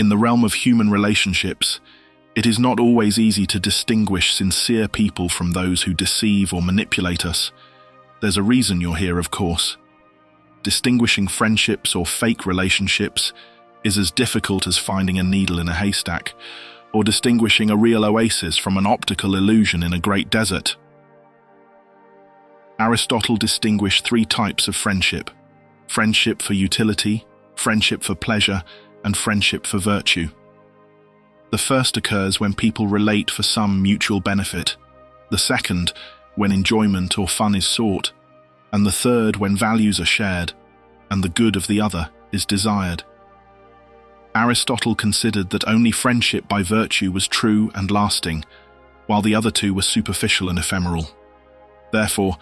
In the realm of human relationships, it is not always easy to distinguish sincere people from those who deceive or manipulate us. There's a reason you're here, of course. Distinguishing friendships or fake relationships is as difficult as finding a needle in a haystack, or distinguishing a real oasis from an optical illusion in a great desert. Aristotle distinguished 3 types of friendship: friendship for utility, friendship for pleasure, and friendship for virtue. The first occurs when people relate for some mutual benefit, the second when enjoyment or fun is sought, and the third when values are shared and the good of the other is desired. Aristotle considered that only friendship by virtue was true and lasting, while the other 2 were superficial and ephemeral. Therefore,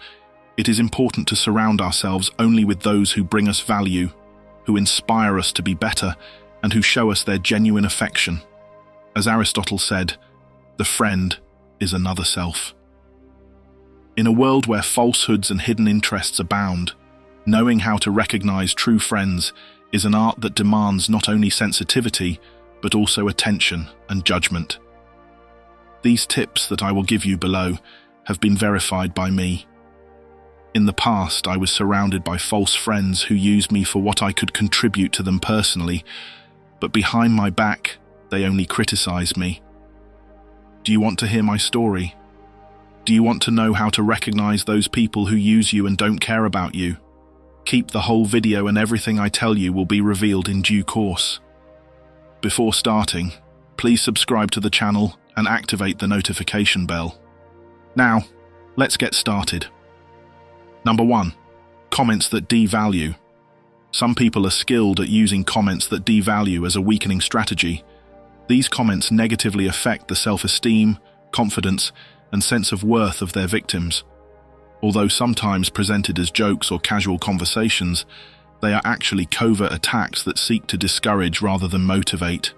it is important to surround ourselves only with those who bring us value, who inspire us to be better, and who show us their genuine affection. As Aristotle said, the friend is another self. In a world where falsehoods and hidden interests abound, knowing how to recognize true friends is an art that demands not only sensitivity, but also attention and judgment. These tips that I will give you below have been verified by me. In the past, I was surrounded by false friends who used me for what I could contribute to them personally, but behind my back, they only criticized me. Do you want to hear my story? Do you want to know how to recognize those people who use you and don't care about you? Keep the whole video and everything I tell you will be revealed in due course. Before starting, please subscribe to the channel and activate the notification bell. Now, let's get started. Number 1. Comments that devalue. Some people are skilled at using comments that devalue as a weakening strategy. These comments negatively affect the self-esteem, confidence, and sense of worth of their victims. Although sometimes presented as jokes or casual conversations, they are actually covert attacks that seek to discourage rather than motivate.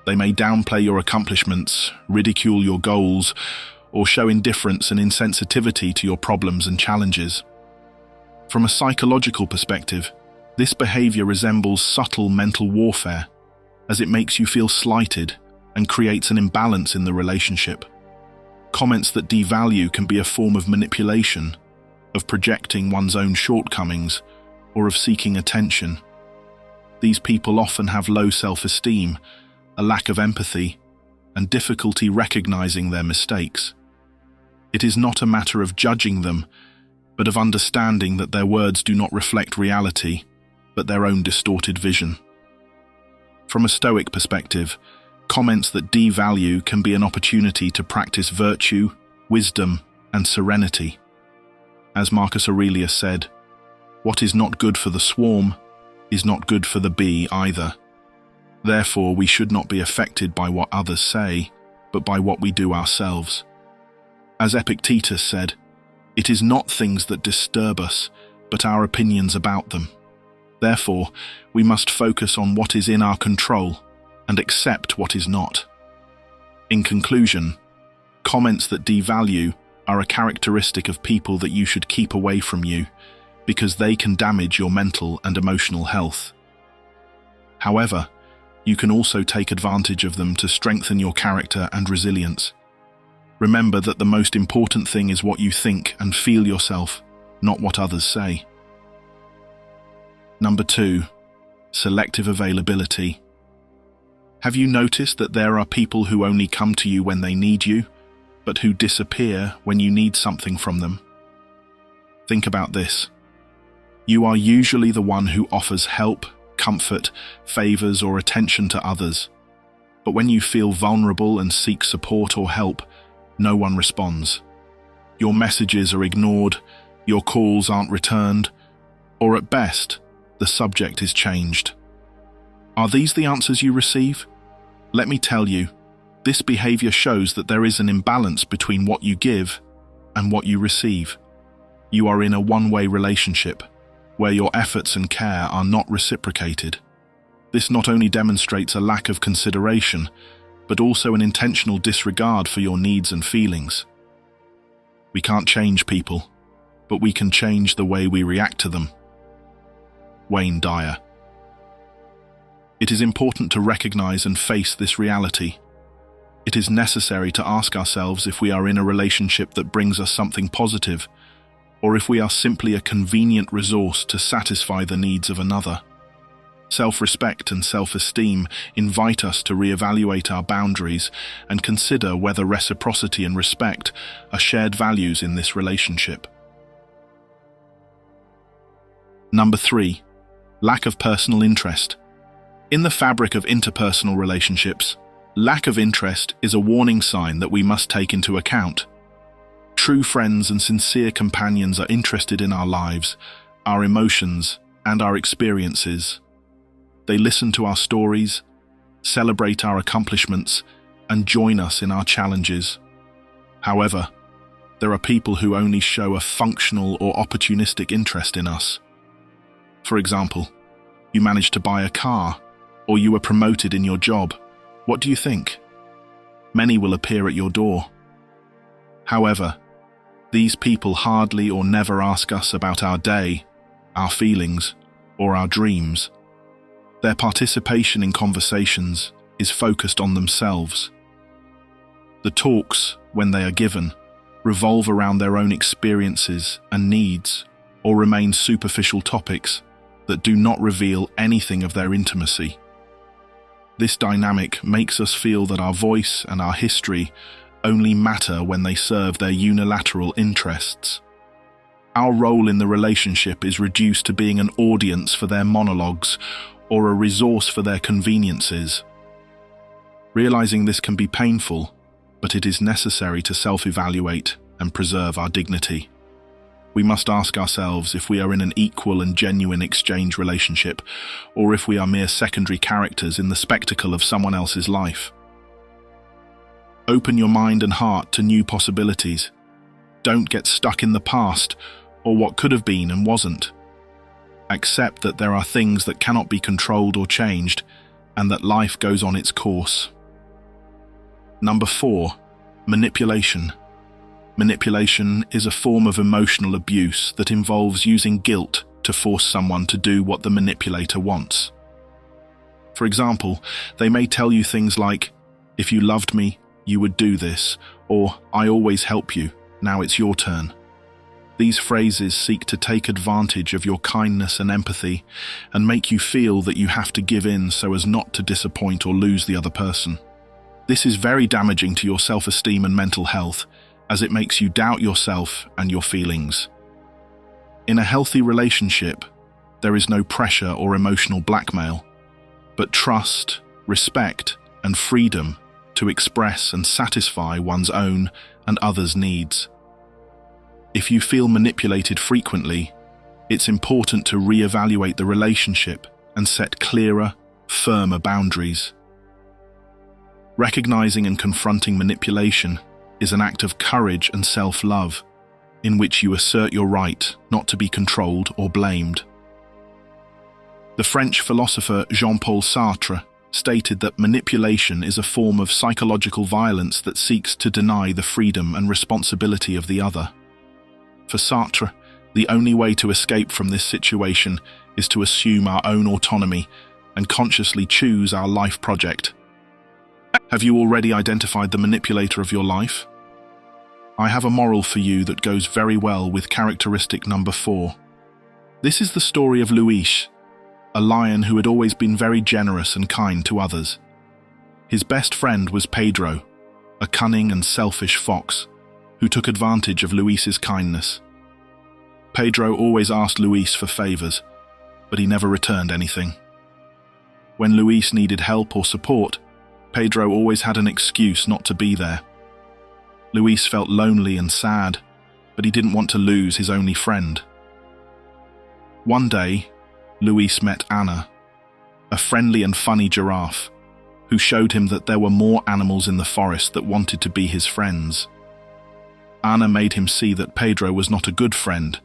They may downplay your accomplishments, ridicule your goals, or show indifference and insensitivity to your problems and challenges. From a psychological perspective, this behavior resembles subtle mental warfare, as it makes you feel slighted and creates an imbalance in the relationship. Comments that devalue can be a form of manipulation, of projecting one's own shortcomings, or of seeking attention. These people often have low self-esteem, a lack of empathy, and difficulty recognizing their mistakes. It is not a matter of judging them, but of understanding that their words do not reflect reality, but their own distorted vision. From a Stoic perspective, comments that devalue can be an opportunity to practice virtue, wisdom, and serenity. As Marcus Aurelius said, "What is not good for the swarm is not good for the bee either." Therefore, we should not be affected by what others say, but by what we do ourselves. As Epictetus said, "It is not things that disturb us, but our opinions about them." Therefore, we must focus on what is in our control and accept what is not. In conclusion, comments that devalue are a characteristic of people that you should keep away from you, because they can damage your mental and emotional health. However, you can also take advantage of them to strengthen your character and resilience. Remember that the most important thing is what you think and feel yourself, not what others say. Number 2. Selective availability. Have you noticed that there are people who only come to you when they need you, but who disappear when you need something from them? Think about this. You are usually the one who offers help, comfort, favors, or attention to others. But when you feel vulnerable and seek support or help, no one responds. Your messages are ignored, your calls aren't returned, or at best, the subject is changed. Are these the answers you receive? Let me tell you, this behavior shows that there is an imbalance between what you give and what you receive. You are in a one-way relationship, where your efforts and care are not reciprocated. This not only demonstrates a lack of consideration, but also an intentional disregard for your needs and feelings. We can't change people, but we can change the way we react to them. Wayne Dyer. It is important to recognize and face this reality. It is necessary to ask ourselves if we are in a relationship that brings us something positive, or if we are simply a convenient resource to satisfy the needs of another. Self-respect and self-esteem invite us to reevaluate our boundaries and consider whether reciprocity and respect are shared values in this relationship. Number 3. Lack of personal interest. In the fabric of interpersonal relationships, lack of interest is a warning sign that we must take into account. True friends and sincere companions are interested in our lives, our emotions, and our experiences. They listen to our stories, celebrate our accomplishments, and join us in our challenges. However, there are people who only show a functional or opportunistic interest in us. For example, you managed to buy a car, or you were promoted in your job. What do you think? Many will appear at your door. However, these people hardly or never ask us about our day, our feelings, or our dreams. Their participation in conversations is focused on themselves. The talks, when they are given, revolve around their own experiences and needs, or remain superficial topics that do not reveal anything of their intimacy. This dynamic makes us feel that our voice and our history only matter when they serve their unilateral interests. Our role in the relationship is reduced to being an audience for their monologues or a resource for their conveniences. Realizing this can be painful, but it is necessary to self-evaluate and preserve our dignity. We must ask ourselves if we are in an equal and genuine exchange relationship, or if we are mere secondary characters in the spectacle of someone else's life. Open your mind and heart to new possibilities. Don't get stuck in the past, or what could have been and wasn't. Accept that there are things that cannot be controlled or changed, and that life goes on its course. Number 4. Manipulation. Manipulation is a form of emotional abuse that involves using guilt to force someone to do what the manipulator wants. For example, they may tell you things like, "If you loved me, you would do this," or "I always help you, now it's your turn." These phrases seek to take advantage of your kindness and empathy and make you feel that you have to give in so as not to disappoint or lose the other person. This is very damaging to your self-esteem and mental health, as it makes you doubt yourself and your feelings. In a healthy relationship, there is no pressure or emotional blackmail, but trust, respect, and freedom to express and satisfy one's own and others' needs. If you feel manipulated frequently, it's important to reevaluate the relationship and set clearer, firmer boundaries. Recognizing and confronting manipulation is an act of courage and self-love, in which you assert your right not to be controlled or blamed. The French philosopher Jean-Paul Sartre stated that manipulation is a form of psychological violence that seeks to deny the freedom and responsibility of the other. For Sartre, the only way to escape from this situation is to assume our own autonomy and consciously choose our life project. Have you already identified the manipulator of your life? I have a moral for you that goes very well with characteristic number 4. This is the story of Luis, a lion who had always been very generous and kind to others. His best friend was Pedro, a cunning and selfish fox, who took advantage of Luis's kindness. Pedro always asked Luis for favors, but he never returned anything. When Luis needed help or support, Pedro always had an excuse not to be there. Luis felt lonely and sad, but he didn't want to lose his only friend. One day, Luis met Anna, a friendly and funny giraffe, who showed him that there were more animals in the forest that wanted to be his friends. Anna made him see that Pedro was not a good friend,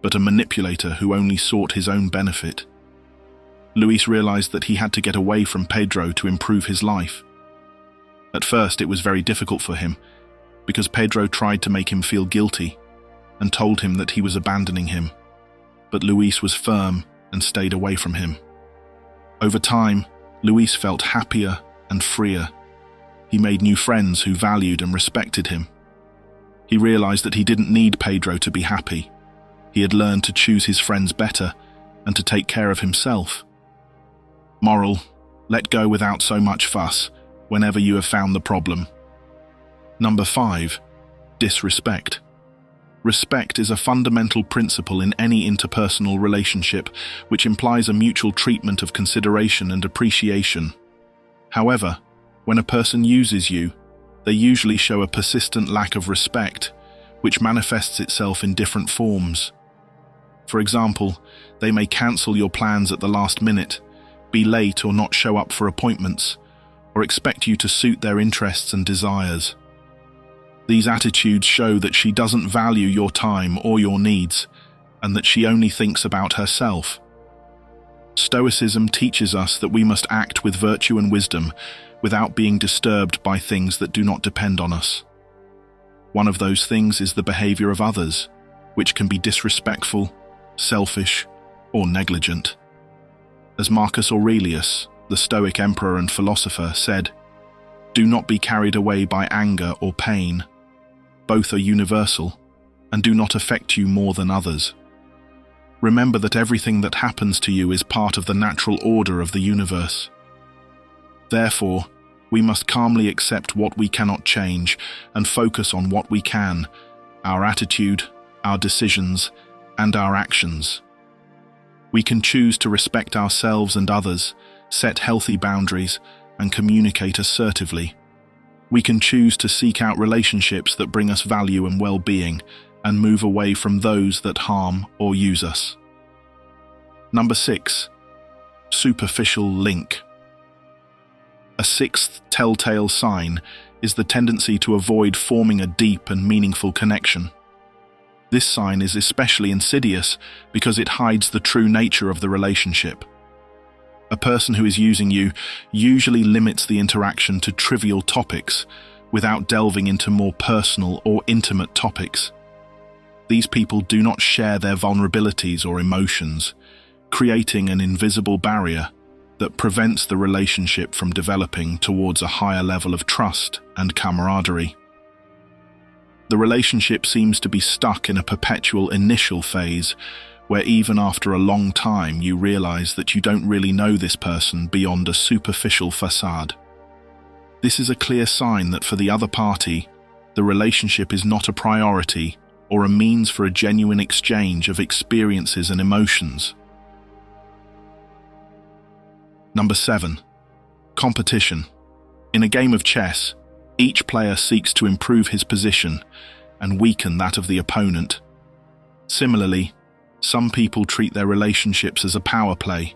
but a manipulator who only sought his own benefit. Luis realized that he had to get away from Pedro to improve his life. At first, it was very difficult for him, because Pedro tried to make him feel guilty and told him that he was abandoning him, but Luis was firm and stayed away from him. Over time, Luis felt happier and freer. He made new friends who valued and respected him. He realized that he didn't need Pedro to be happy. He had learned to choose his friends better and to take care of himself. Moral: let go without so much fuss whenever you have found the problem. Number 5. Disrespect. Respect is a fundamental principle in any interpersonal relationship, which implies a mutual treatment of consideration and appreciation. However, when a person uses you, they usually show a persistent lack of respect, which manifests itself in different forms. For example, they may cancel your plans at the last minute, be late or not show up for appointments, or expect you to suit their interests and desires. These attitudes show that she doesn't value your time or your needs, and that she only thinks about herself. Stoicism teaches us that we must act with virtue and wisdom without being disturbed by things that do not depend on us. One of those things is the behavior of others, which can be disrespectful, selfish, or negligent. As Marcus Aurelius, the Stoic emperor and philosopher, said, "Do not be carried away by anger or pain. Both are universal and do not affect you more than others. Remember that everything that happens to you is part of the natural order of the universe. Therefore, we must calmly accept what we cannot change and focus on what we can, our attitude, our decisions, and our actions. We can choose to respect ourselves and others, set healthy boundaries, and communicate assertively. We can choose to seek out relationships that bring us value and well-being, and move away from those that harm or use us." Number 6. Superficial link. A sixth telltale sign is the tendency to avoid forming a deep and meaningful connection. This sign is especially insidious because it hides the true nature of the relationship. A person who is using you usually limits the interaction to trivial topics without delving into more personal or intimate topics. These people do not share their vulnerabilities or emotions, creating an invisible barrier that prevents the relationship from developing towards a higher level of trust and camaraderie. The relationship seems to be stuck in a perpetual initial phase, where even after a long time you realize that you don't really know this person beyond a superficial facade. This is a clear sign that for the other party, the relationship is not a priority or a means for a genuine exchange of experiences and emotions. Number 7. Competition. In a game of chess, each player seeks to improve his position and weaken that of the opponent. Similarly, some people treat their relationships as a power play,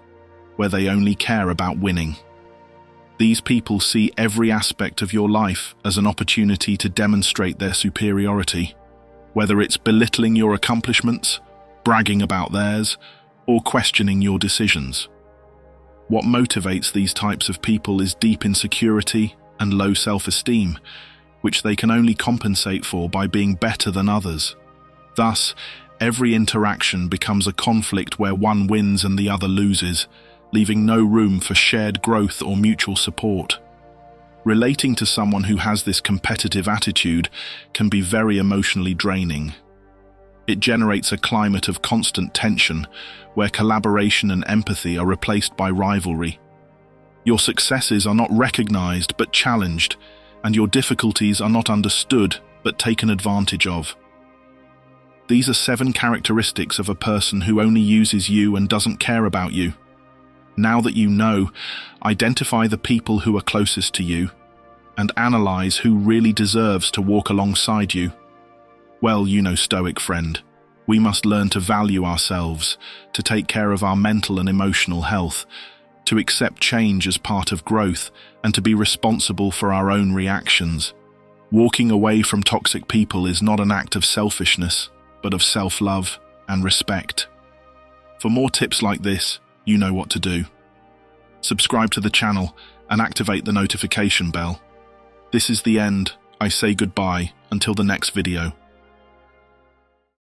where they only care about winning. These people see every aspect of your life as an opportunity to demonstrate their superiority, whether it's belittling your accomplishments, bragging about theirs, or questioning your decisions. What motivates these types of people is deep insecurity and low self-esteem, which they can only compensate for by being better than others. Thus, every interaction becomes a conflict where one wins and the other loses, leaving no room for shared growth or mutual support. Relating to someone who has this competitive attitude can be very emotionally draining. It generates a climate of constant tension, where collaboration and empathy are replaced by rivalry. Your successes are not recognized but challenged, and your difficulties are not understood but taken advantage of. These are 7 characteristics of a person who only uses you and doesn't care about you. Now that you know, identify the people who are closest to you, and analyze who really deserves to walk alongside you. Well, you know, Stoic friend, we must learn to value ourselves, to take care of our mental and emotional health, to accept change as part of growth, and to be responsible for our own reactions. Walking away from toxic people is not an act of selfishness, but of self-love and respect. For more tips like this, you know what to do. Subscribe to the channel and activate the notification bell. This is the end. I say goodbye until the next video.